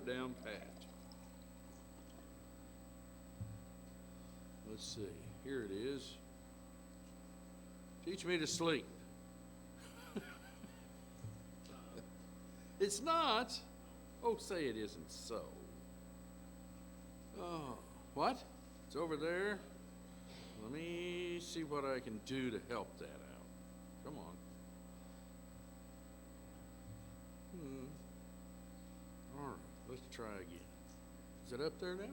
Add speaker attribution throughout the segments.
Speaker 1: down pat. Let's see. Here it is. Teach me to sleep. It's not. Oh, say it isn't so. Oh, what? It's over there? Let me see what I can do to help that out. Come on. All right, let's try again. Is it up there now?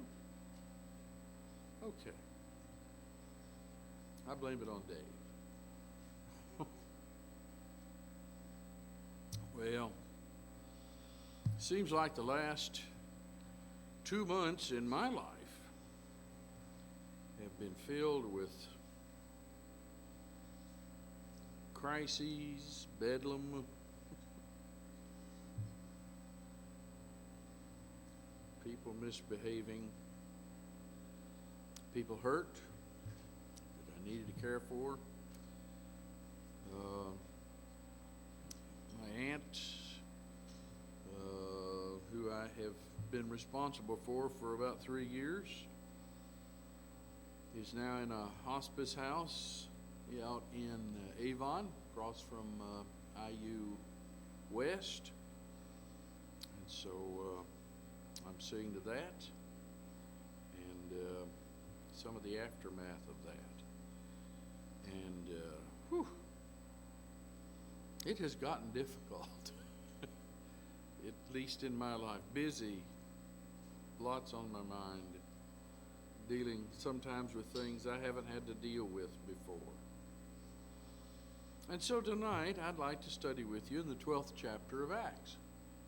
Speaker 1: Okay. I blame it on Dave. Well, seems like the last 2 months in my life have been filled with crises, bedlam, people misbehaving, people hurt that I needed to care for. My aunt, who I have been responsible for about 3 years, is now in a hospice house out in Avon, across from IU West. And so I'm seeing to that and some of the aftermath of that. And it has gotten difficult, at least in my life. Busy, lots on my mind, dealing sometimes with things I haven't had to deal with before. And so tonight I'd like to study with you in the 12th chapter of Acts.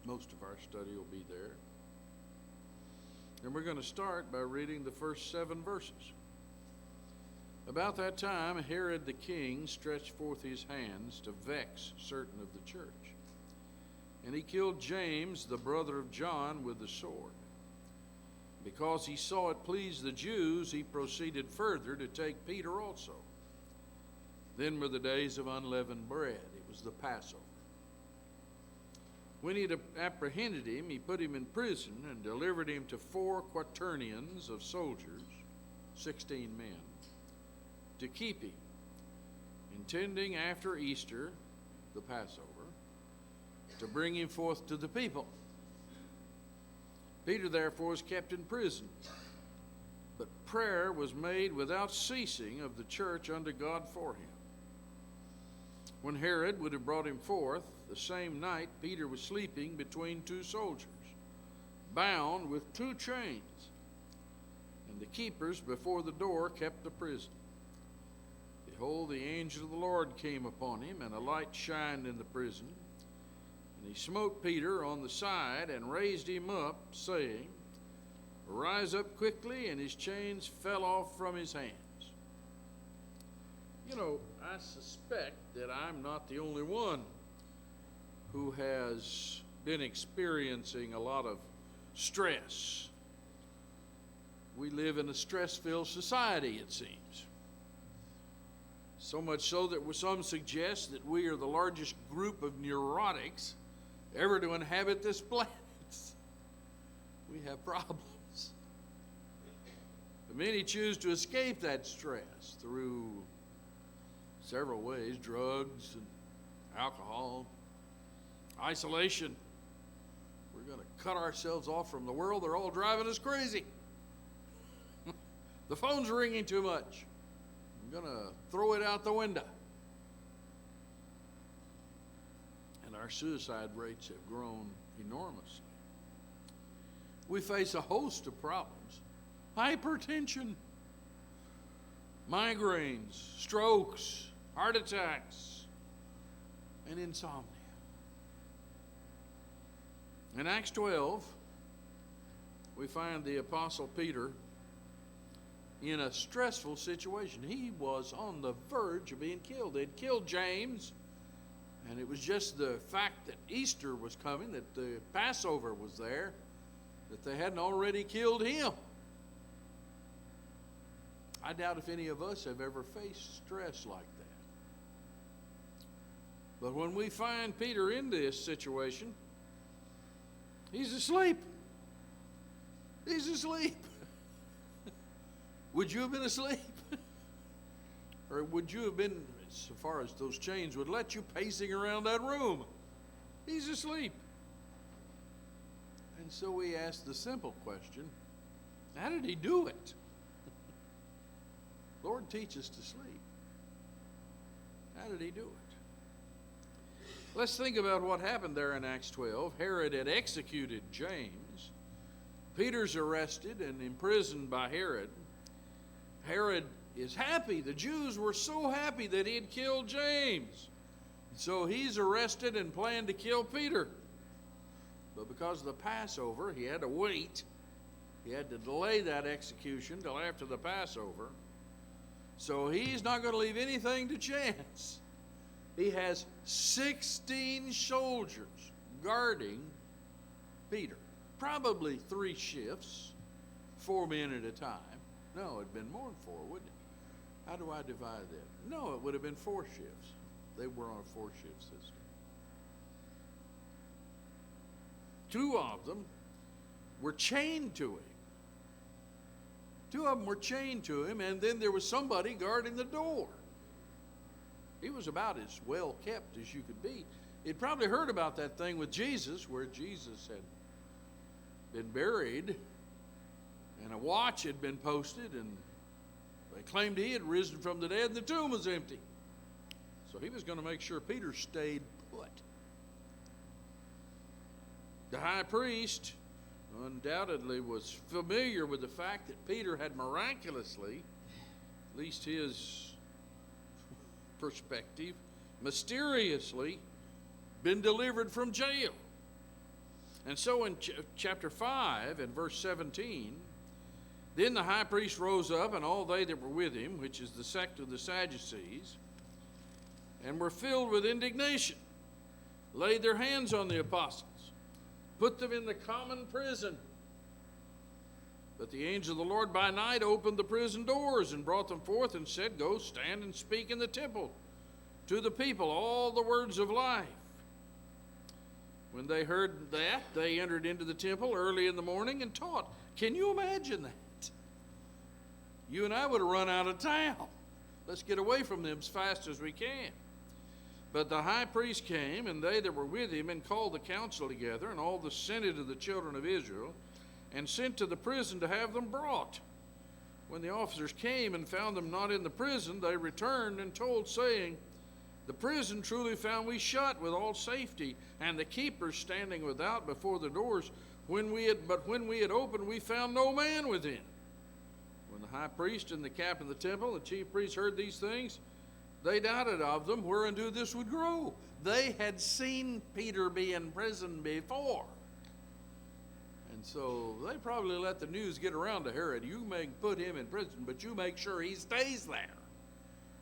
Speaker 1: Most of our study will be there. And we're going to start by reading the first 7 verses. About that time, Herod the king stretched forth his hands to vex certain of the church. And he killed James, the brother of John, with the sword. Because he saw it pleased the Jews, he proceeded further to take Peter also. Then were the days of unleavened bread. It was the Passover. When he had apprehended him, he put him in prison and delivered him to 4 quaternions of soldiers, 16 men, to keep him, intending after Easter, the Passover, to bring him forth to the people. Peter therefore was kept in prison, but prayer was made without ceasing of the church unto God for him. When Herod would have brought him forth, the same night Peter was sleeping between 2 soldiers, bound with 2 chains, and the keepers before the door kept the prison. Behold, the angel of the Lord came upon him, and a light shined in the prison. And he smote Peter on the side and raised him up, saying, Arise up quickly, and his chains fell off from his hands. You know, I suspect that I'm not the only one who has been experiencing a lot of stress. We live in a stress-filled society, it seems. So much so that some suggest that we are the largest group of neurotics ever to inhabit this planet. We have problems. But many choose to escape that stress through several ways: drugs and alcohol, isolation. We're going to cut ourselves off from the world. They're all driving us crazy. The phone's ringing too much. I'm going to throw it out the window. And our suicide rates have grown enormously. We face a host of problems: hypertension, migraines, strokes, heart attacks, and insomnia. In Acts 12, we find the Apostle Peter in a stressful situation. He was on the verge of being killed. They'd killed James, and it was just the fact that Easter was coming, that the Passover was there, that they hadn't already killed him. I doubt if any of us have ever faced stress like that. But when we find Peter in this situation, he's asleep. He's asleep. Would you have been asleep? Or would you have been, so far as those chains would let you, pacing around that room? He's asleep. And so we ask the simple question, how did he do it? Lord, teach us to sleep. How did he do it? Let's think about what happened there in Acts 12. Herod had executed James. Peter's arrested and imprisoned by Herod. Herod is happy. The Jews were so happy that he had killed James. So he's arrested and planned to kill Peter. But because of the Passover, he had to wait. He had to delay that execution till after the Passover. So he's not going to leave anything to chance. He has 16 soldiers guarding Peter. Probably 3 shifts, 4 men at a time. No, it'd been more than 4, wouldn't it? How do I divide that? No, it would have been 4 shifts. They were on a 4-shift system. 2 of them were chained to him. 2 of them were chained to him, and then there was somebody guarding the door. He was about as well kept as you could be. He'd probably heard about that thing with Jesus, where Jesus had been buried, and a watch had been posted, and they claimed he had risen from the dead, and the tomb was empty. So he was going to make sure Peter stayed put. The high priest undoubtedly was familiar with the fact that Peter had miraculously, at least his perspective, mysteriously been delivered from jail. And so in chapter 5 and verse 17, then the high priest rose up, and all they that were with him, which is the sect of the Sadducees, and were filled with indignation, laid their hands on the apostles, put them in the common prison. But the angel of the Lord by night opened the prison doors and brought them forth and said, Go stand and speak in the temple to the people all the words of life. When they heard that, they entered into the temple early in the morning and taught. Can you imagine that? You and I would have run out of town. Let's get away from them as fast as we can. But the high priest came, and they that were with him, and called the council together, and all the senate of the children of Israel, and sent to the prison to have them brought. When the officers came and found them not in the prison, they returned and told, saying, The prison truly found we shut with all safety, and the keepers standing without before the doors. But when we had opened, we found no man within. When the high priest and the captain of the temple, the chief priests, heard these things, they doubted of them whereunto this would grow. They had seen Peter be in prison before. And so they probably let the news get around to Herod. You may put him in prison, but you make sure he stays there.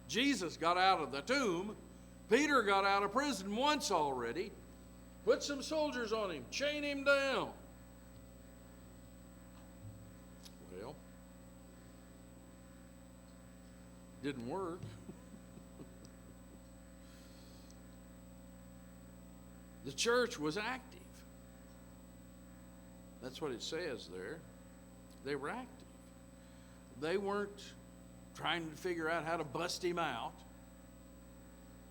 Speaker 1: Jesus got out of the tomb. Peter got out of prison once already. Put some soldiers on him. Chain him down. Well, didn't work. The church was active. That's what it says there. They were active. They weren't trying to figure out how to bust him out.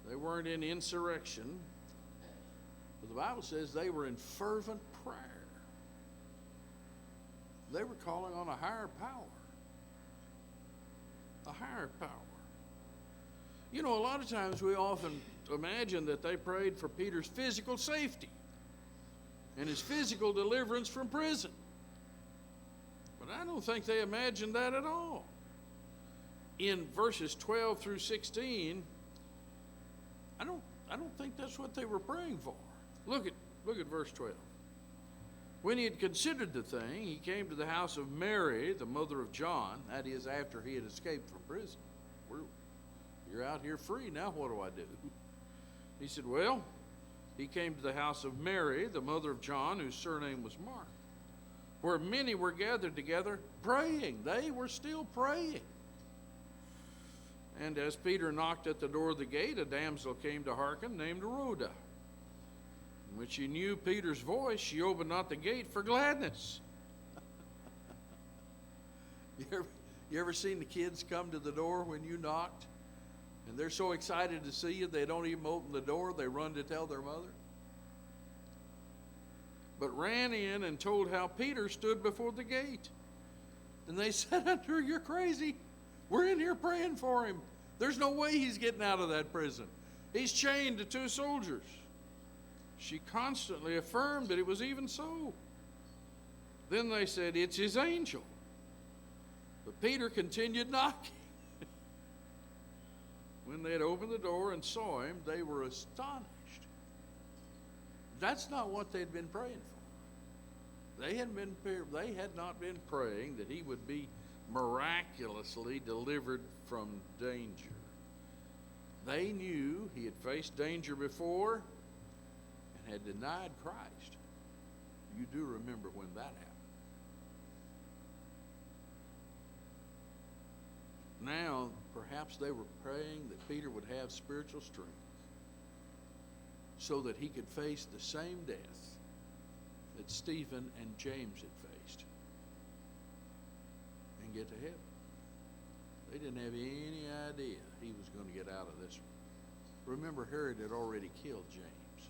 Speaker 1: They weren't in insurrection. But the Bible says they were in fervent prayer. They were calling on a higher power. A higher power. You know, a lot of times we often imagine that they prayed for Peter's physical safety and his physical deliverance from prison. But I don't think they imagined that at all. In verses 12 through 16, I don't think that's what they were praying for. Look at verse 12. When he had considered the thing, he came to the house of Mary, the mother of John, that is, after he had escaped from prison. You're out here free, now what do I do? He said, well, he came to the house of Mary, the mother of John, whose surname was Mark, where many were gathered together praying. They were still praying. And as Peter knocked at the door of the gate, a damsel came to hearken, named Rhoda. And when she knew Peter's voice, she opened not the gate for gladness. You ever seen the kids come to the door when you knocked? And they're so excited to see you, they don't even open the door. They run to tell their mother. But ran in and told how Peter stood before the gate. And they said unto her, "You're crazy. We're in here praying for him. There's no way he's getting out of that prison. He's chained to 2 soldiers." She constantly affirmed that it was even so. Then they said, "It's his angel." But Peter continued knocking. When they had opened the door and saw him, they were astonished. That's not what they'd been praying for. They had not been praying that he would be miraculously delivered from danger. They knew he had faced danger before and had denied Christ. You do remember when that happened. Now, perhaps they were praying that Peter would have spiritual strength so that he could face the same death that Stephen and James had faced and get to heaven. They didn't have any idea he was going to get out of this one. Remember, Herod had already killed James,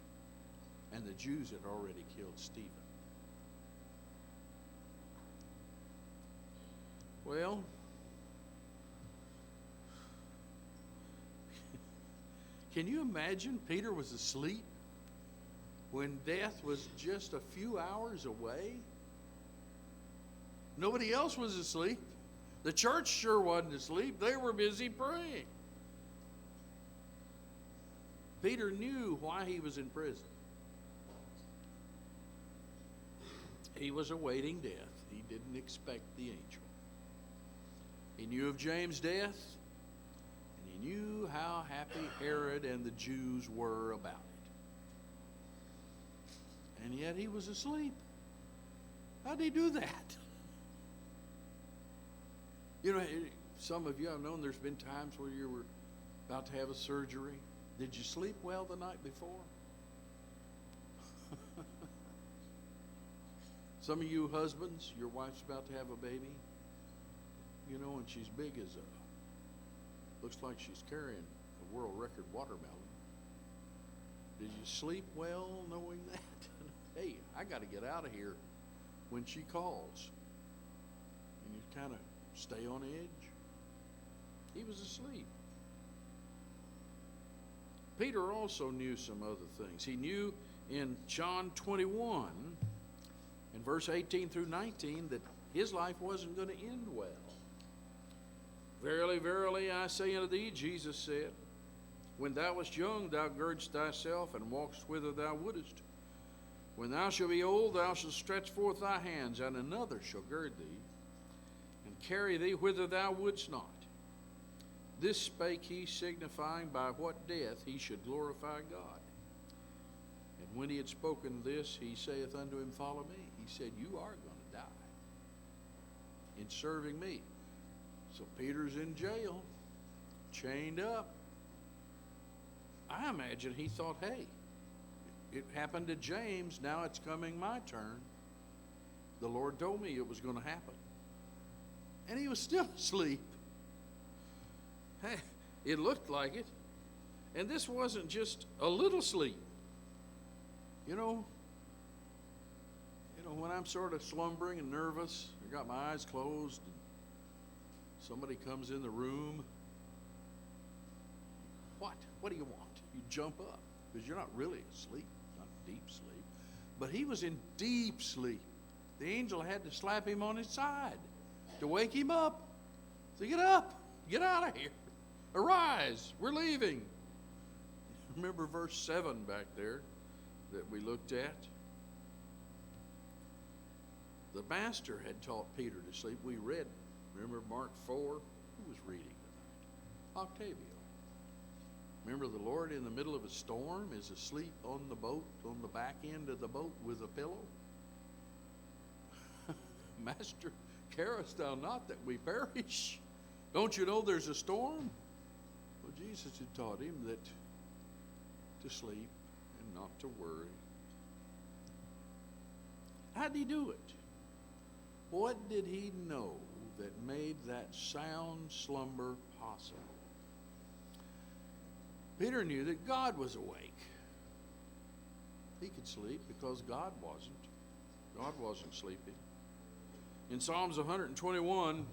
Speaker 1: and the Jews had already killed Stephen. Well, can you imagine Peter was asleep when death was just a few hours away? Nobody else was asleep. The church sure wasn't asleep. They were busy praying. Peter knew why he was in prison. He was awaiting death. He didn't expect the angel. He knew of James' death. He knew how happy Herod and the Jews were about it. And yet he was asleep. How'd he do that? You know, some of you have known there's been times where you were about to have a surgery. Did you sleep well the night before? Some of you husbands, your wife's about to have a baby, you know, and she's big as looks like she's carrying a world record watermelon. Did you sleep well knowing that? Hey, I got to get out of here when she calls. And you kind of stay on edge. He was asleep. Peter also knew some other things. He knew in John 21, in verse 18 through 19, that his life wasn't going to end well. "Verily, verily, I say unto thee," Jesus said, "when thou wast young, thou girdest thyself and walkest whither thou wouldest. When thou shalt be old, thou shalt stretch forth thy hands, and another shall gird thee, and carry thee whither thou wouldst not. This spake he, signifying by what death he should glorify God. And when he had spoken this, he saith unto him, Follow me. He said, You are going to die in serving me." So Peter's in jail, chained up. I imagine he thought, hey, it happened to James, now it's coming my turn. The Lord told me it was going to happen. And he was still asleep. Hey, it looked like it. And this wasn't just a little sleep. You know, when I'm sort of slumbering and nervous, I got my eyes closed, and somebody comes in the room. What do you want? You jump up because you're not really asleep, not deep sleep. But he was in deep sleep. The angel had to slap him on his side to wake him up. So get up, get out of here, arise, we're leaving. Remember verse 7 back there that we looked at? The master had taught Peter to sleep. We read, remember Mark 4? Who was reading tonight? Octavio. Remember, the Lord in the middle of a storm is asleep on the boat, on the back end of the boat with a pillow. Master, carest thou not that we perish? Don't you know there's a storm? Well, Jesus had taught him that to sleep and not to worry. How did he do it? What did he know that made that sound slumber possible. Peter knew that God was awake. He could sleep because God wasn't. God wasn't sleeping. In Psalms 121, you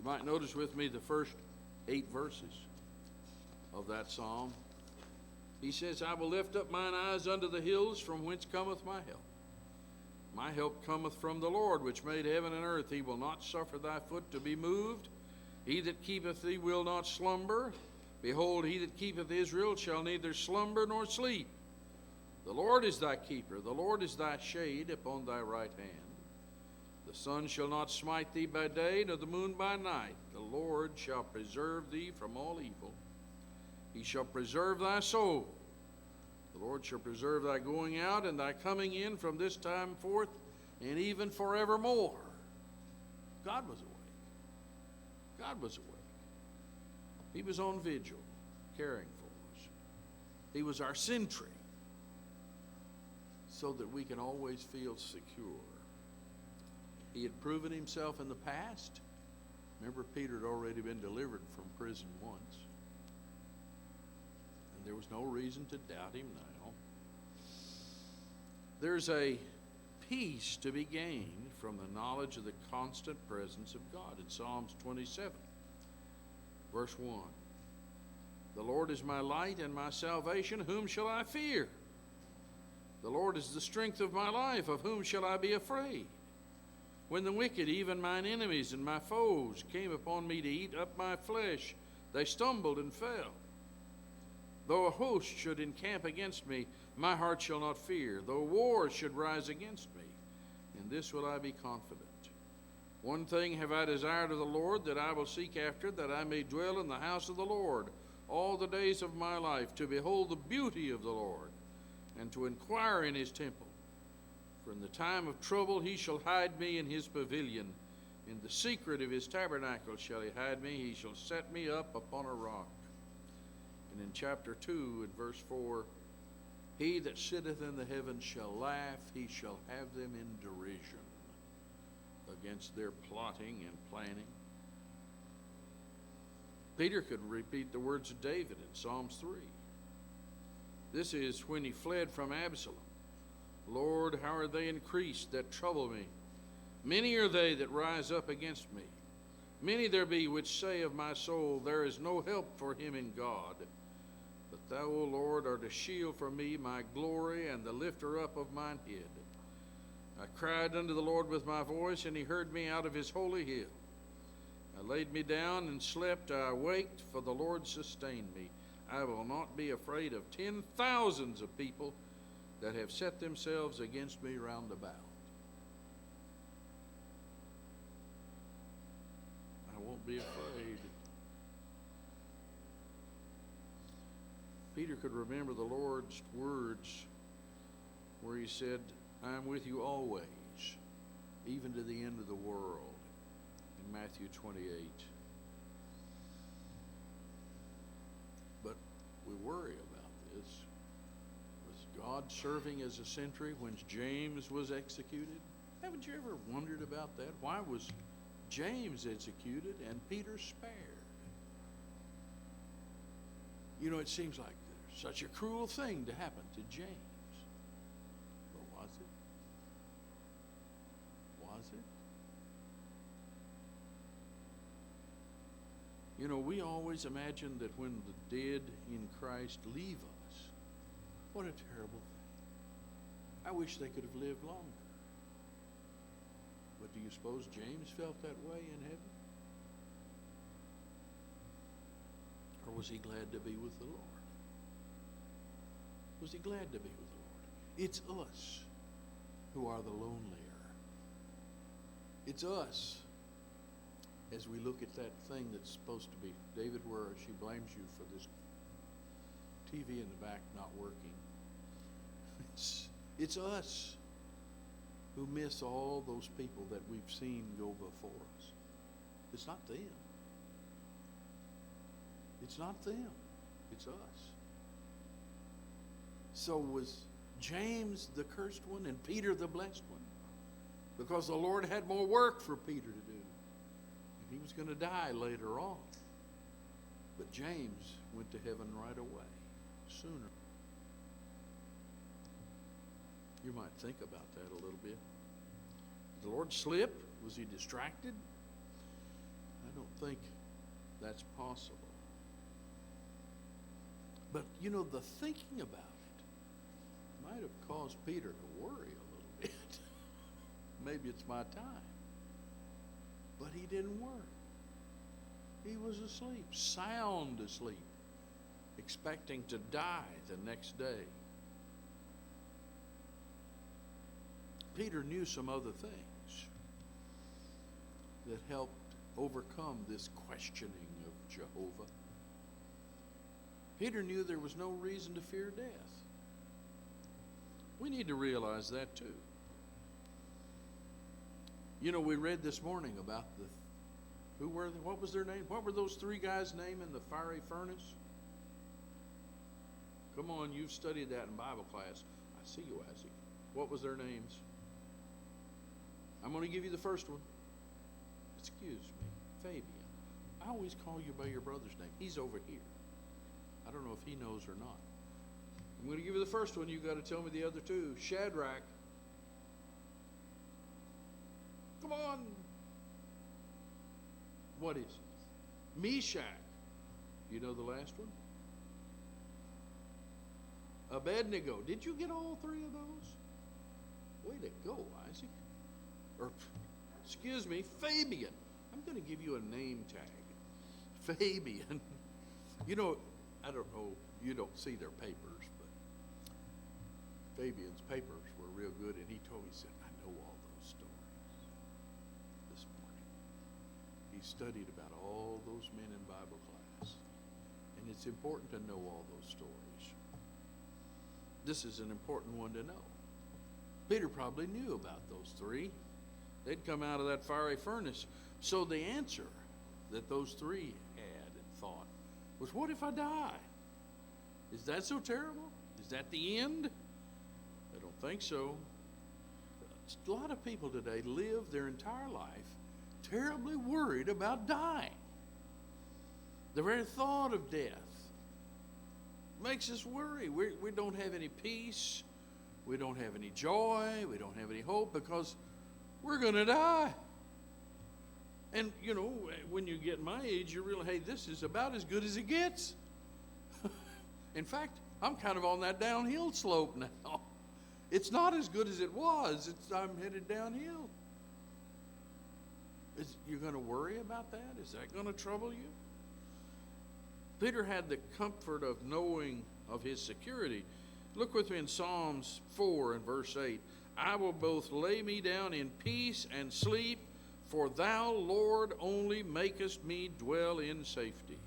Speaker 1: might notice with me the first 8 verses of that psalm. He says, I will lift up mine eyes unto the hills, from whence cometh my help. My help cometh from the Lord, which made heaven and earth. He will not suffer thy foot to be moved. He that keepeth thee will not slumber. Behold, he that keepeth Israel shall neither slumber nor sleep. The Lord is thy keeper. The Lord is thy shade upon thy right hand. The sun shall not smite thee by day, nor the moon by night. The Lord shall preserve thee from all evil. He shall preserve thy soul. The Lord shall preserve thy going out and thy coming in from this time forth and even forevermore. God was awake. God was awake. He was on vigil, caring for us. He was our sentry, so that we can always feel secure. He had proven himself in the past. Remember, Peter had already been delivered from prison once. And there was no reason to doubt him now. There's a peace to be gained from the knowledge of the constant presence of God. In Psalms 27, verse 1. The Lord is my light and my salvation. Whom shall I fear? The Lord is the strength of my life. Of whom shall I be afraid? When the wicked, even mine enemies and my foes, came upon me to eat up my flesh, they stumbled and fell. Though a host should encamp against me, my heart shall not fear. Though war should rise against me, in this will I be confident. One thing have I desired of the Lord, that I will seek after, that I may dwell in the house of the Lord all the days of my life, to behold the beauty of the Lord, and to inquire in his temple. For in the time of trouble he shall hide me in his pavilion. In the secret of his tabernacle shall he hide me. He shall set me up upon a rock. And in chapter 2, at verse 4, he that sitteth in the heavens shall laugh. He shall have them in derision against their plotting and planning. Peter could repeat the words of David in Psalms 3. This is when he fled from Absalom. Lord, how are they increased that trouble me? Many are they that rise up against me. Many there be which say of my soul, there is no help for him in God. But thou, O Lord, art a shield for me, my glory, and the lifter up of mine head. I cried unto the Lord with my voice, and he heard me out of his holy hill. I laid me down and slept. I awaked, for the Lord sustained me. I will not be afraid of 10,000s of people that have set themselves against me round about. I won't be afraid. Peter could remember the Lord's words where he said, I am with you always, even to the end of the world, in Matthew 28. But we worry about this. Was God serving as a sentry when James was executed? Haven't you ever wondered about that? Why was James executed and Peter spared? You know, it seems like such a cruel thing to happen to James. But was it? Was it? You know, we always imagine that when the dead in Christ leave us, what a terrible thing. I wish they could have lived longer. But do you suppose James felt that way in heaven? Or was he glad to be with the Lord? Was he glad to be with the Lord? It's us who are the lonelier. It's us, as we look at that thing that's supposed to be, David, where she blames you for this TV in the back not working. It's us who miss all those people that we've seen go before us. It's not them. It's not them. It's us. So was James the cursed one and Peter the blessed one? Because the Lord had more work for Peter to do. He was going to die later on. But James went to heaven right away, sooner. You might think about that a little bit. Did the Lord slip? Was he distracted? I don't think that's possible. But, the thinking about it might have caused Peter to worry a little bit. Maybe it's my time. But he didn't worry. He was asleep, sound asleep, expecting to die the next day. Peter knew some other things that helped overcome this questioning of Jehovah. Peter knew there was no reason to fear death. We need to realize that too. We read this morning about what was their name? What were those three guys' name in the fiery furnace? Come on, you've studied that in Bible class. I see you, Isaac. What was their names? I'm going to give you the first one. Excuse me, Fabian. I always call you by your brother's name. He's over here. I don't know if he knows or not. I'm going to give you the first one. You've got to tell me the other two. Shadrach. Come on. What is it? Meshach. You know the last one? Abednego. Did you get all three of those? Way to go, Isaac. Excuse me, Fabian. I'm going to give you a name tag. Fabian. I don't know, you don't see their papers, but Fabian's papers were real good, and he told me, he said, I know all those stories this morning. He studied about all those men in Bible class, and it's important to know all those stories. This is an important one to know. Peter probably knew about those three. They'd come out of that fiery furnace. So the answer that those three had and thought was, what if I die? Is that so terrible? Is that the end? I don't think so. A lot of people today live their entire life terribly worried about dying. The very thought of death makes us worry. We don't have any peace. We don't have any joy. We don't have any hope because we're going to die. And, when you get my age, you realize, hey, this is about as good as it gets. In fact, I'm kind of on that downhill slope now. It's not as good as it was. I'm headed downhill. You're going to worry about that? Is that going to trouble you? Peter had the comfort of knowing of his security. Look with me in Psalms 4 and verse 8. I will both lay me down in peace and sleep, for thou, Lord, only makest me dwell in safety.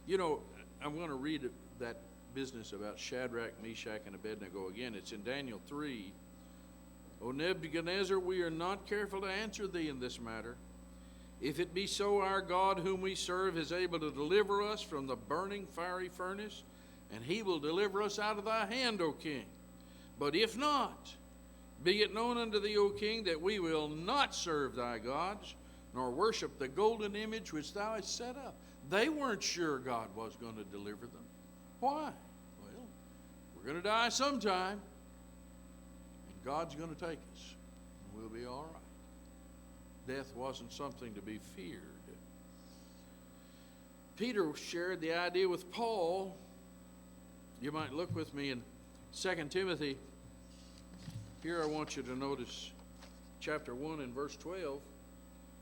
Speaker 1: I'm going to read that business about Shadrach, Meshach, and Abednego again. It's in Daniel 3. O Nebuchadnezzar, we are not careful to answer thee in this matter. If it be so, our God whom we serve is able to deliver us from the burning fiery furnace, and he will deliver us out of thy hand, O king. But if not, be it known unto thee, O king, that we will not serve thy gods, nor worship the golden image which thou hast set up. They weren't sure God was going to deliver them. Why? Well, we're going to die sometime, and God's going to take us, and we'll be all right. Death wasn't something to be feared. Peter shared the idea with Paul. You might look with me in 2 Timothy. Here I want you to notice chapter 1 and verse 12,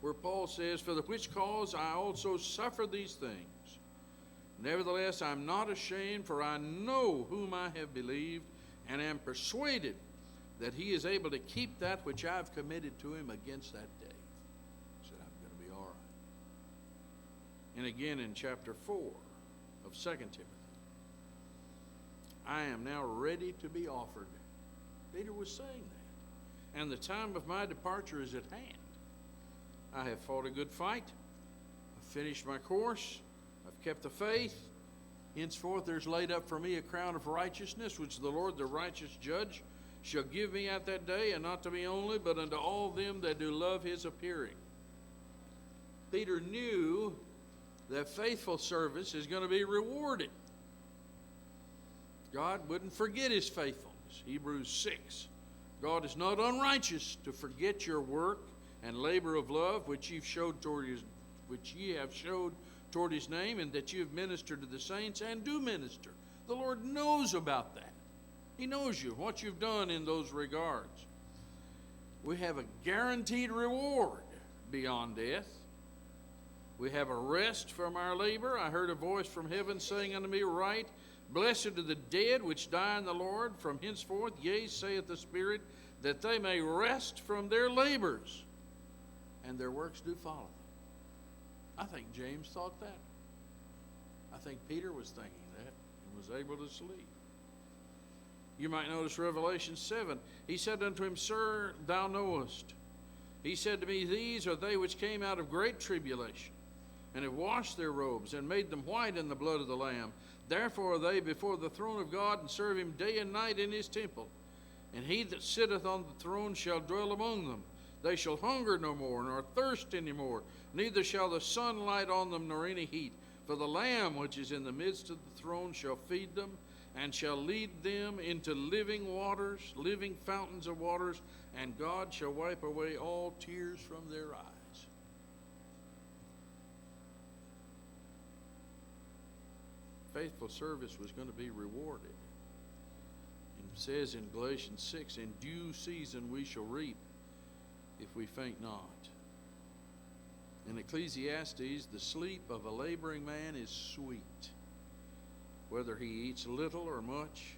Speaker 1: where Paul says, for the which cause I also suffer these things. Nevertheless, I'm not ashamed, for I know whom I have believed, and am persuaded that he is able to keep that which I've committed to him against that day. He said, I'm going to be all right. And again in chapter 4 of 2 Timothy, I am now ready to be offered. Peter was saying that. And the time of my departure is at hand. I have fought a good fight. I've finished my course. I've kept the faith. Henceforth there's laid up for me a crown of righteousness, which the Lord, the righteous judge, shall give me at that day, and not to me only, but unto all them that do love his appearing. Peter knew that faithful service is going to be rewarded. God wouldn't forget his faithfulness. Hebrews 6. God is not unrighteous to forget your work and labor of love which ye have showed toward his name, and that you have ministered to the saints and do minister. The Lord knows about that. He knows you, what you've done in those regards. We have a guaranteed reward beyond death. We have a rest from our labor. I heard a voice from heaven saying unto me, Write, Blessed are the dead which die in the Lord from henceforth, yea, saith the Spirit, that they may rest from their labors, and their works do follow them. I think James thought that. I think Peter was thinking that and was able to sleep. You might notice Revelation 7. He said unto him, Sir, thou knowest. He said to me, These are they which came out of great tribulation, and have washed their robes, and made them white in the blood of the Lamb. Therefore are they before the throne of God, and serve him day and night in his temple. And he that sitteth on the throne shall dwell among them. They shall hunger no more, nor thirst any more, neither shall the sun light on them, nor any heat. For the Lamb which is in the midst of the throne shall feed them, and shall lead them into living waters, living fountains of waters, and God shall wipe away all tears from their eyes. Faithful service was going to be rewarded. It says in Galatians 6, In due season we shall reap, if we faint not. In Ecclesiastes, the sleep of a laboring man is sweet, whether he eats little or much,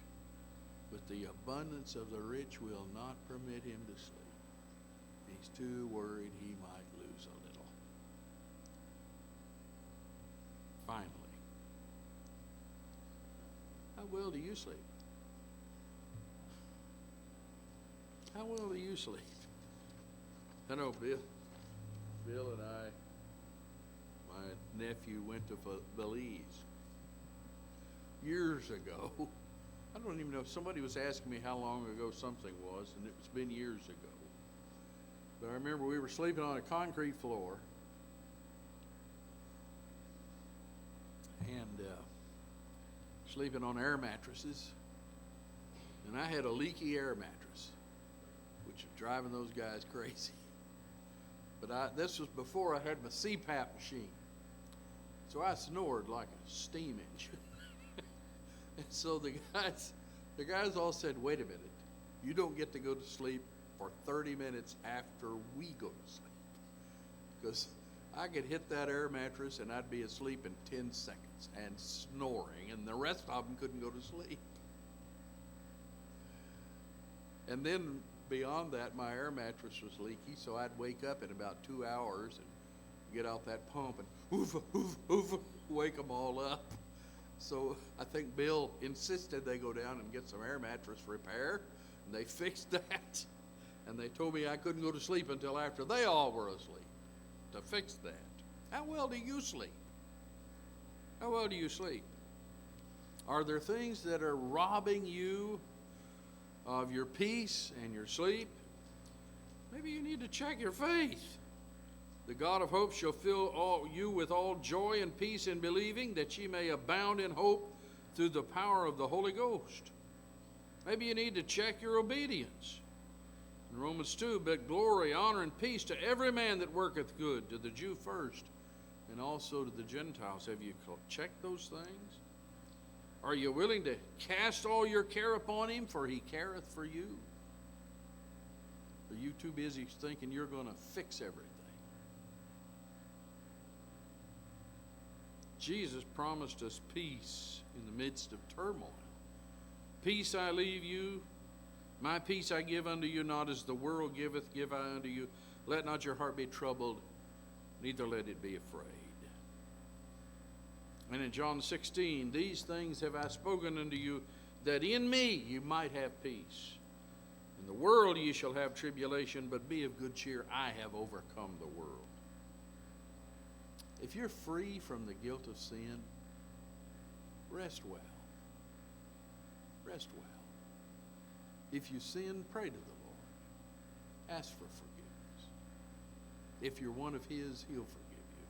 Speaker 1: but the abundance of the rich will not permit him to sleep. He's too worried he might lose a little. Finally, how well do you sleep? How well do you sleep? I know Bill and my nephew went to Belize years ago. I don't even know, somebody was asking me how long ago something was, and it's been years ago. But I remember we were sleeping on a concrete floor, and sleeping on air mattresses, and I had a leaky air mattress, which was driving those guys crazy. But this was before I had my CPAP machine, so I snored like a steam engine. And so the guys all said, "Wait a minute, you don't get to go to sleep for 30 minutes after we go to sleep," because I could hit that air mattress and I'd be asleep in 10 seconds and snoring, and the rest of them couldn't go to sleep. And then beyond that, my air mattress was leaky, so I'd wake up in about 2 hours and get out that pump and oof, oof, oof, wake them all up. So I think Bill insisted they go down and get some air mattress repair, and they fixed that. And they told me I couldn't go to sleep until after they all were asleep to fix that. How well do you sleep? How well do you sleep? Are there things that are robbing you of your peace and your sleep? Maybe you need to check your faith. The God of hope shall fill you with all joy and peace in believing, that ye may abound in hope through the power of the Holy Ghost. Maybe you need to check your obedience. In Romans 2, but glory, honor, and peace to every man that worketh good, to the Jew first, and also to the Gentiles. Have you checked those things? Are you willing to cast all your care upon him, for he careth for you? Are you too busy thinking you're going to fix everything? Jesus promised us peace in the midst of turmoil. Peace I leave you, my peace I give unto you, not as the world giveth, give I unto you. Let not your heart be troubled, neither let it be afraid. And in John 16, these things have I spoken unto you, that in me you might have peace. In the world ye shall have tribulation, but be of good cheer, I have overcome the world. If you're free from the guilt of sin, rest well. Rest well. If you sin, pray to the Lord. Ask for forgiveness. If you're one of His, He'll forgive you.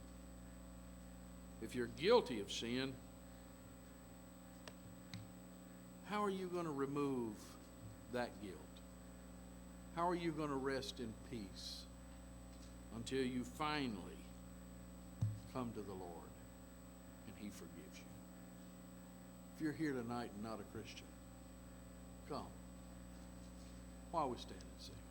Speaker 1: If you're guilty of sin, how are you going to remove that guilt? How are you going to rest in peace until you finally come to the Lord and He forgives you? If you're here tonight and not a Christian, come while we stand and sing.